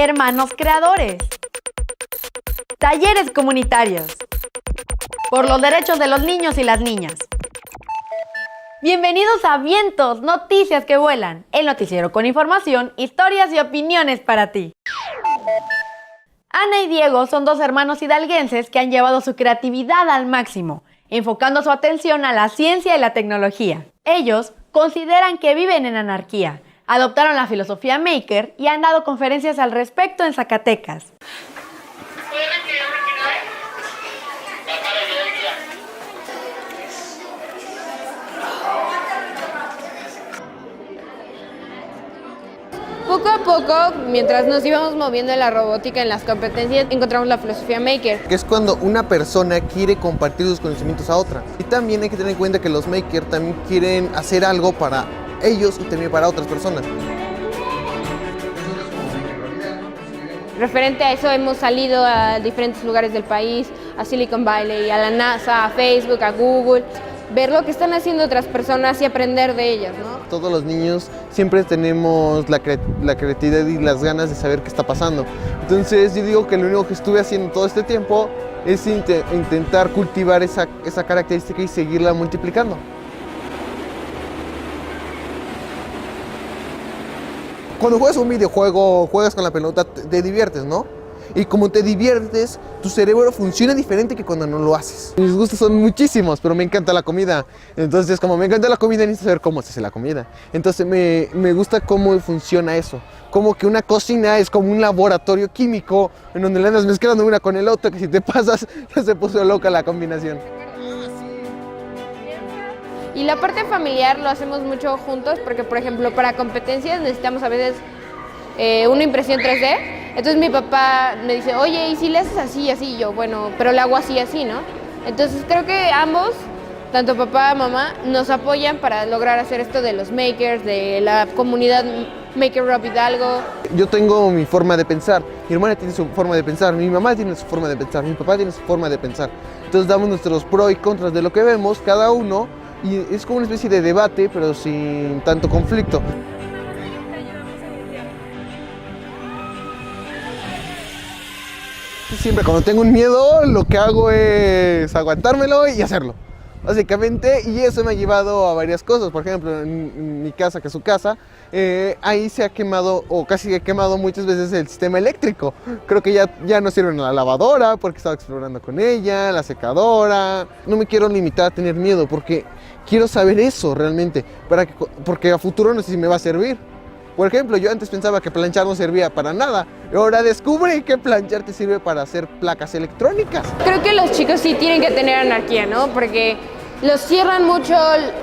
Hermanos creadores. Talleres comunitarios. Por los derechos de los niños y las niñas. Bienvenidos a Vientos, noticias que vuelan. El noticiero con información, historias y opiniones para ti. Ana y Diego son dos hermanos hidalguenses que han llevado su creatividad al máximo, enfocando su atención a la ciencia y la tecnología. Ellos consideran que viven en anarquía, adoptaron la filosofía maker y han dado conferencias al respecto en Zacatecas. Poco a poco, mientras nos íbamos moviendo en la robótica, en las competencias, encontramos la filosofía maker. Que es cuando una persona quiere compartir sus conocimientos a otra. Y también hay que tener en cuenta que los makers también quieren hacer algo para ellos y también para otras personas. Referente a eso hemos salido a diferentes lugares del país, a Silicon Valley, a la NASA, a Facebook, a Google, ver lo que están haciendo otras personas y aprender de ellas, ¿no? Todos los niños siempre tenemos la creatividad y las ganas de saber qué está pasando. Entonces yo digo que lo único que estuve haciendo todo este tiempo es intentar cultivar esa característica y seguirla multiplicando. Cuando juegas un videojuego, juegas con la pelota, te diviertes, ¿no? Y como te diviertes, tu cerebro funciona diferente que cuando no lo haces. Mis gustos son muchísimos, pero me encanta la comida. Entonces, como me encanta la comida, necesito saber cómo se hace la comida. Entonces, me gusta cómo funciona eso. Como que una cocina es como un laboratorio químico en donde le andas mezclando una con el otro, que si te pasas, ya se puso loca la combinación. Y la parte familiar lo hacemos mucho juntos porque, por ejemplo, para competencias necesitamos a veces una impresión 3D. Entonces mi papá me dice, oye, ¿y si le haces así y así? Y yo, bueno, pero le hago así y así, ¿no? Entonces creo que ambos, tanto papá como mamá, nos apoyan para lograr hacer esto de los makers, de la comunidad Maker Rob Hidalgo. Yo tengo mi forma de pensar, mi hermana tiene su forma de pensar, mi mamá tiene su forma de pensar, mi papá tiene su forma de pensar. Entonces damos nuestros pros y contras de lo que vemos, cada uno, y es como una especie de debate, pero sin tanto conflicto. Siempre cuando tengo un miedo, lo que hago es aguantármelo y hacerlo, básicamente, y eso me ha llevado a varias cosas. Por ejemplo, en mi casa, que es su casa, ahí se ha quemado, o casi he quemado muchas veces el sistema eléctrico. Creo que ya no sirve la lavadora, porque estaba explorando con ella, la secadora. No me quiero limitar a tener miedo, porque quiero saber eso realmente, porque a futuro no sé si me va a servir. Por ejemplo, yo antes pensaba que planchar no servía para nada, y ahora descubrí que planchar te sirve para hacer placas electrónicas. Creo que los chicos sí tienen que tener anarquía, ¿no? Porque los cierran mucho,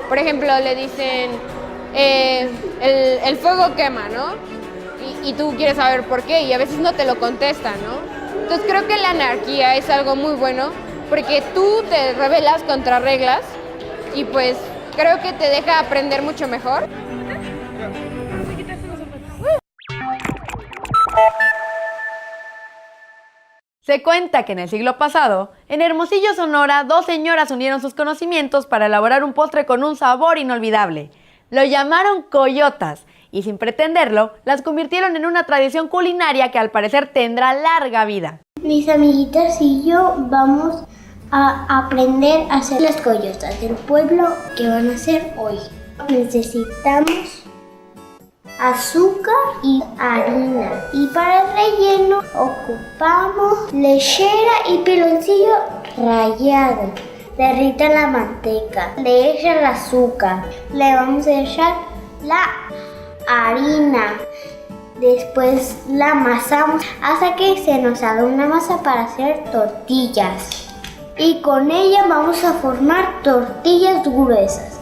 por ejemplo, le dicen, el fuego quema, ¿no? Y tú quieres saber por qué, y a veces no te lo contestan, ¿no? Entonces creo que la anarquía es algo muy bueno, porque tú te rebelas contra reglas, y pues creo que te deja aprender mucho mejor. Se cuenta que en el siglo pasado, en Hermosillo, Sonora, dos señoras unieron sus conocimientos para elaborar un postre con un sabor inolvidable. Lo llamaron coyotas y sin pretenderlo, las convirtieron en una tradición culinaria que al parecer tendrá larga vida. Mis amiguitas y yo vamos a aprender a hacer las coyotas del pueblo que van a hacer hoy. Necesitamos azúcar y harina, y para el relleno ocupamos lechera y piloncillo rallado. Derrita la manteca, le echa el azúcar, le vamos a echar la harina, después la amasamos hasta que se nos haga una masa para hacer tortillas, y con ella vamos a formar tortillas gruesas.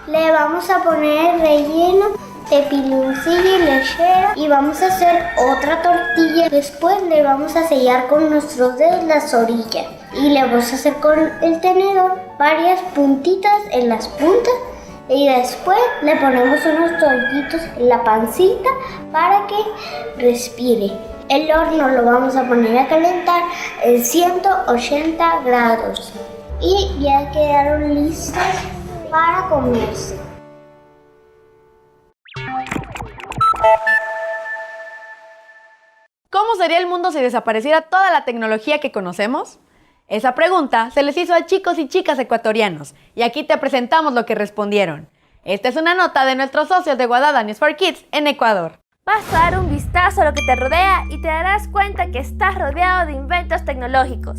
Le vamos a poner el relleno de piloncillo y lechera y vamos a hacer otra tortilla. Después le vamos a sellar con nuestros dedos las orillas y le vamos a hacer con el tenedor varias puntitas en las puntas, y después le ponemos unos tornillitos en la pancita para que respire. El horno lo vamos a poner a calentar en 180 grados y ya quedaron listas para comerse. sería el mundo si desapareciera toda la tecnología que conocemos? Esa pregunta se les hizo a chicos y chicas ecuatorianos y aquí te presentamos lo que respondieron. Esta es una nota de nuestros socios de Guadada News for Kids en Ecuador. Vas a dar un vistazo a lo que te rodea y te darás cuenta que estás rodeado de inventos tecnológicos.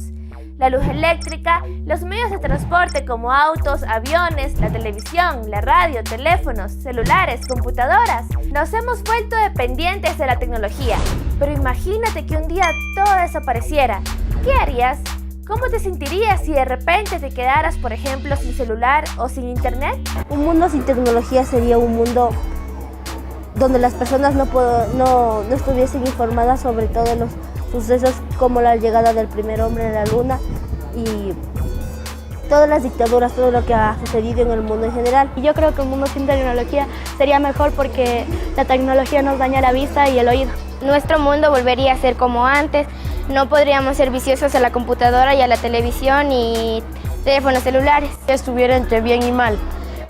La luz eléctrica, los medios de transporte como autos, aviones, la televisión, la radio, teléfonos, celulares, computadoras. Nos hemos vuelto dependientes de la tecnología. Pero imagínate que un día todo desapareciera. ¿Qué harías? ¿Cómo te sentirías si de repente te quedaras, por ejemplo, sin celular o sin internet? Un mundo sin tecnología sería un mundo donde las personas no estuviesen informadas sobre todos los sucesos como la llegada del primer hombre a la luna y todas las dictaduras, todo lo que ha sucedido en el mundo en general. Yo creo que un mundo sin tecnología sería mejor porque la tecnología nos daña la vista y el oído. Nuestro mundo volvería a ser como antes, no podríamos ser viciosos a la computadora y a la televisión y teléfonos celulares. Estuviera entre bien y mal.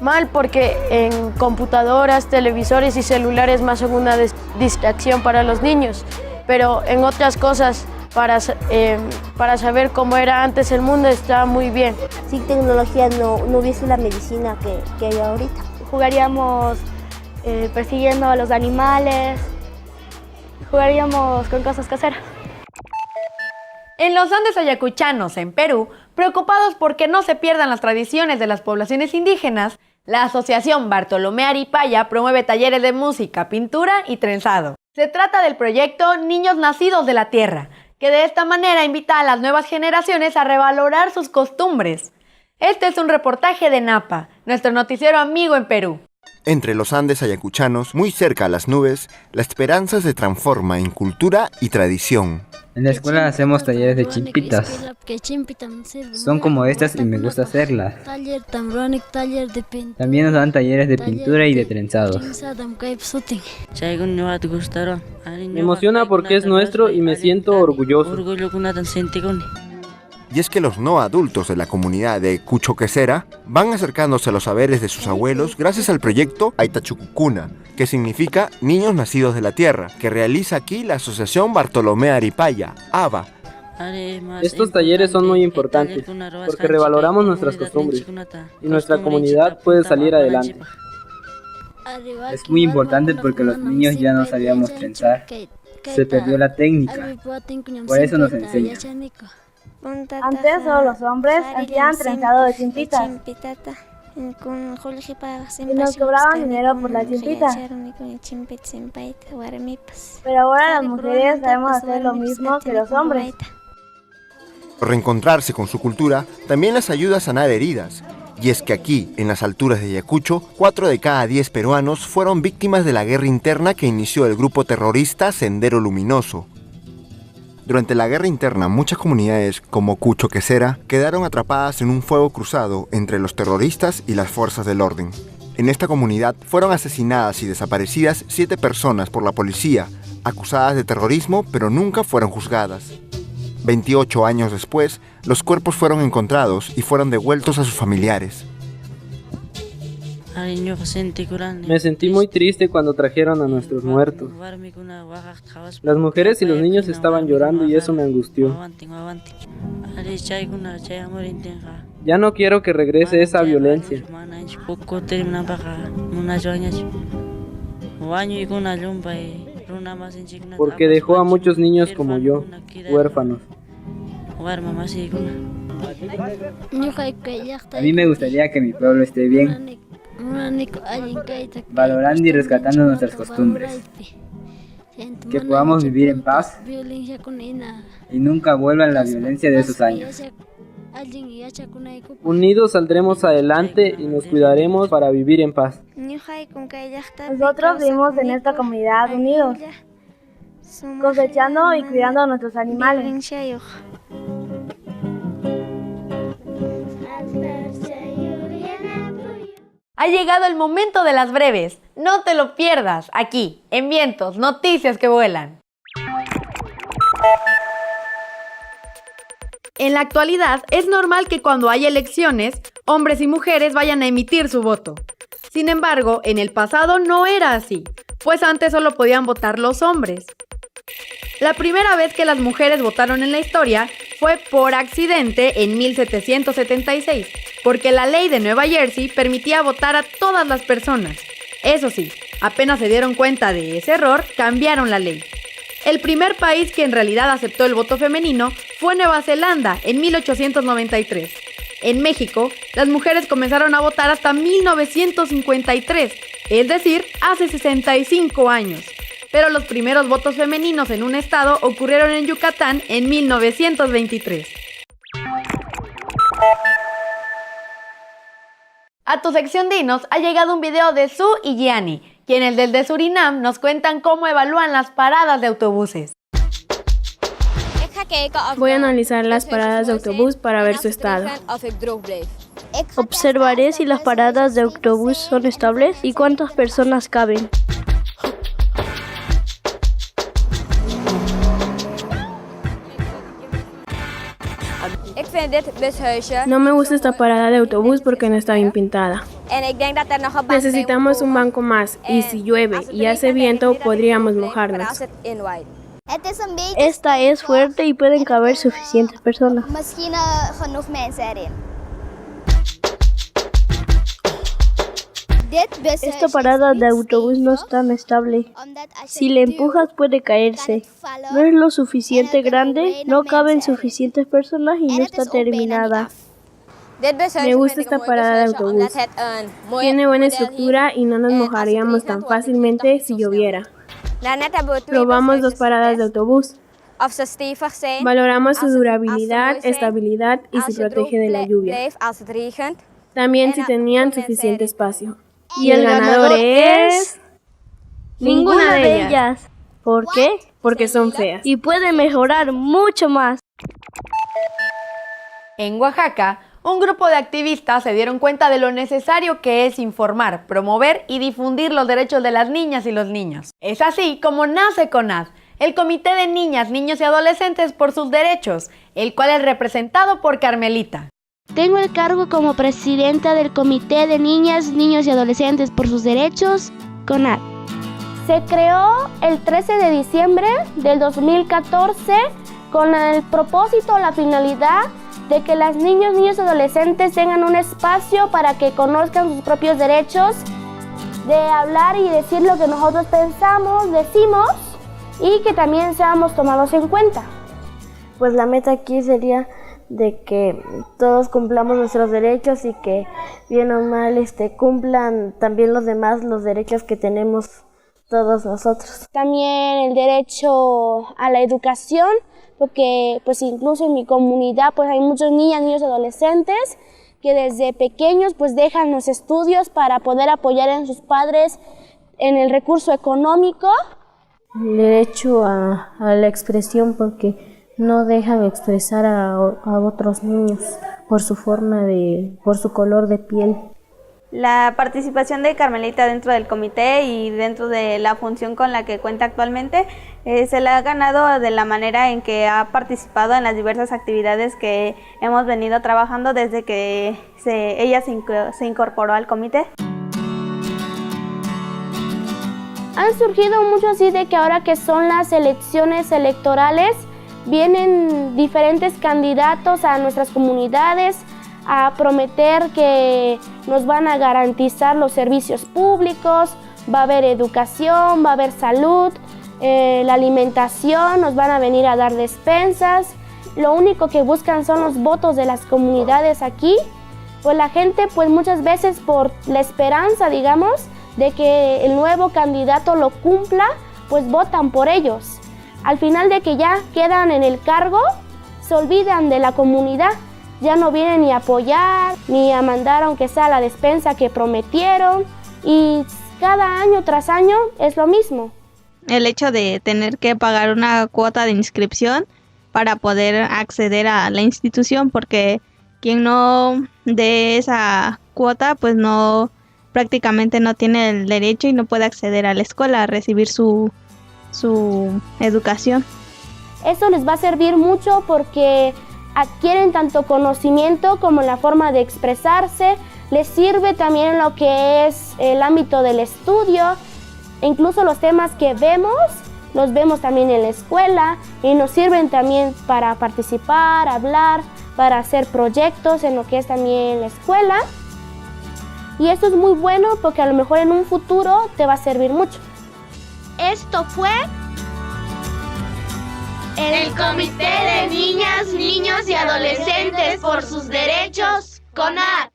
Mal porque en computadoras, televisores y celulares más son una distracción para los niños, pero en otras cosas para saber cómo era antes el mundo está muy bien. Sin tecnología no hubiese la medicina que hay ahorita. Jugaríamos persiguiendo a los animales, jugaríamos con cosas caseras. En los Andes ayacuchanos, en Perú, preocupados porque no se pierdan las tradiciones de las poblaciones indígenas, la Asociación Bartolomé Aripaya promueve talleres de música, pintura y trenzado. Se trata del proyecto Niños Nacidos de la Tierra, que de esta manera invita a las nuevas generaciones a revalorar sus costumbres. Este es un reportaje de Napa, nuestro noticiero amigo en Perú. Entre los Andes ayacuchanos, muy cerca a las nubes, la esperanza se transforma en cultura y tradición. En la escuela hacemos talleres de chimpitas. Son como estas y me gusta hacerlas. También nos dan talleres de pintura y de trenzados. Me emociona porque es nuestro y me siento orgulloso. Y es que los no adultos de la comunidad de Cuchoquesera van acercándose a los saberes de sus abuelos gracias al proyecto Aitachucucuna, que significa Niños Nacidos de la Tierra, que realiza aquí la Asociación Bartolomé Aripaya, ABA. Estos talleres son muy importantes porque revaloramos nuestras costumbres y nuestra comunidad puede salir adelante. Es muy importante porque los niños ya no sabíamos trenzar. Se perdió la técnica, por eso nos enseñan. Antes solo los hombres hacían trenzado de chimpitas y nos cobraban dinero por la chimpita. Pero ahora las mujeres sabemos hacer lo mismo que los hombres. Reencontrarse con su cultura también les ayuda a sanar heridas. Y es que aquí, en las alturas de Ayacucho, 4 de cada 10 peruanos fueron víctimas de la guerra interna que inició el grupo terrorista Sendero Luminoso. Durante la guerra interna, muchas comunidades, como Cuchoquesera, quedaron atrapadas en un fuego cruzado entre los terroristas y las fuerzas del orden. En esta comunidad fueron asesinadas y desaparecidas 7 personas por la policía, acusadas de terrorismo, pero nunca fueron juzgadas. 28 años después, los cuerpos fueron encontrados y fueron devueltos a sus familiares. Me sentí muy triste cuando trajeron a nuestros muertos. Las mujeres y los niños estaban llorando y eso me angustió. Ya no quiero que regrese esa violencia. Porque dejó a muchos niños como yo, huérfanos. A mí me gustaría que mi pueblo esté bien, valorando y rescatando nuestras costumbres, que podamos vivir en paz y nunca vuelva la violencia de esos años. Unidos saldremos adelante y nos cuidaremos para vivir en paz. Nosotros vivimos en esta comunidad unidos, cosechando y cuidando a nuestros animales. Ha llegado el momento de las breves. No te lo pierdas aquí, en Vientos, noticias que vuelan. En la actualidad, es normal que cuando hay elecciones, hombres y mujeres vayan a emitir su voto. Sin embargo, en el pasado no era así, pues antes solo podían votar los hombres. La primera vez que las mujeres votaron en la historia fue por accidente en 1776, porque la ley de Nueva Jersey permitía votar a todas las personas. Eso sí, apenas se dieron cuenta de ese error, cambiaron la ley. El primer país que en realidad aceptó el voto femenino fue Nueva Zelanda en 1893. En México, las mujeres comenzaron a votar hasta 1953, es decir, hace 65 años. Pero los primeros votos femeninos en un estado ocurrieron en Yucatán en 1923. A tu sección Dinos ha llegado un video de Su y Gianni, quienes desde Surinam nos cuentan cómo evalúan las paradas de autobuses. Voy a analizar las paradas de autobús para ver su estado. Observaré si las paradas de autobús son estables y cuántas personas caben. No me gusta esta parada de autobús porque no está bien pintada. Necesitamos un banco más y si llueve y hace viento podríamos mojarnos. Esta es fuerte y pueden caber suficientes personas. Esta parada de autobús no es tan estable. Si le empujas puede caerse. No es lo suficiente grande, no caben suficientes personas y no está terminada. Me gusta esta parada de autobús. Tiene buena estructura y no nos mojaríamos tan fácilmente si lloviera. Probamos 2 paradas de autobús. Valoramos su durabilidad, estabilidad y si protege de la lluvia. También si tenían suficiente espacio. Y el ganador es... ninguna de ellas. ¿Por qué? Porque son feas. Y puede mejorar mucho más. En Oaxaca, un grupo de activistas se dieron cuenta de lo necesario que es informar, promover y difundir los derechos de las niñas y los niños. Es así como nace CONAD, el Comité de Niñas, Niños y Adolescentes por sus Derechos, el cual es representado por Carmelita. Tengo el cargo como presidenta del Comité de Niñas, Niños y Adolescentes por sus Derechos, CONAD. Se creó el 13 de diciembre del 2014 con el propósito, la finalidad de que las niños, niños y adolescentes tengan un espacio para que conozcan sus propios derechos, de hablar y decir lo que nosotros pensamos, decimos y que también seamos tomados en cuenta. Pues la meta aquí sería de que todos cumplamos nuestros derechos y que bien o mal cumplan también los demás los derechos que tenemos todos nosotros. También el derecho a la educación, porque pues incluso en mi comunidad pues hay muchos niñas, niños y adolescentes que desde pequeños pues dejan los estudios para poder apoyar a sus padres en el recurso económico. El derecho a la expresión, porque no dejan expresar a otros niños por su por su color de piel. La participación de Carmelita dentro del comité y dentro de la función con la que cuenta actualmente se la ha ganado de la manera en que ha participado en las diversas actividades que hemos venido trabajando desde que ella se incorporó al comité. Han surgido mucho así de que ahora que son las elecciones electorales, vienen diferentes candidatos a nuestras comunidades a prometer que nos van a garantizar los servicios públicos, va a haber educación, va a haber salud, la alimentación, nos van a venir a dar despensas. Lo único que buscan son los votos de las comunidades aquí. Pues la gente pues muchas veces por la esperanza, digamos, de que el nuevo candidato lo cumpla, pues votan por ellos. Al final de que ya quedan en el cargo, se olvidan de la comunidad. Ya no vienen ni a apoyar, ni a mandar aunque sea la despensa que prometieron. Y cada año tras año es lo mismo. El hecho de tener que pagar una cuota de inscripción para poder acceder a la institución, porque quien no dé esa cuota, pues prácticamente no tiene el derecho y no puede acceder a la escuela a recibir su educación. Eso les va a servir mucho porque adquieren tanto conocimiento como la forma de expresarse, les sirve también lo que es el ámbito del estudio, incluso los temas que vemos los vemos también en la escuela y nos sirven también para participar, hablar, para hacer proyectos en lo que es también la escuela. Y esto es muy bueno porque a lo mejor en un futuro te va a servir mucho. Esto fue el Comité de Niñas, Niños y Adolescentes por sus Derechos, CONAD.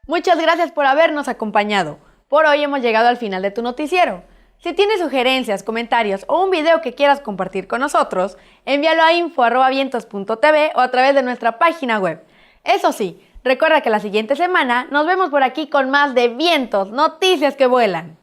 Muchas gracias por habernos acompañado. Por hoy hemos llegado al final de tu noticiero. Si tienes sugerencias, comentarios o un video que quieras compartir con nosotros, envíalo a info@vientos.tv o a través de nuestra página web. Eso sí, recuerda que la siguiente semana nos vemos por aquí con más de Vientos, noticias que vuelan.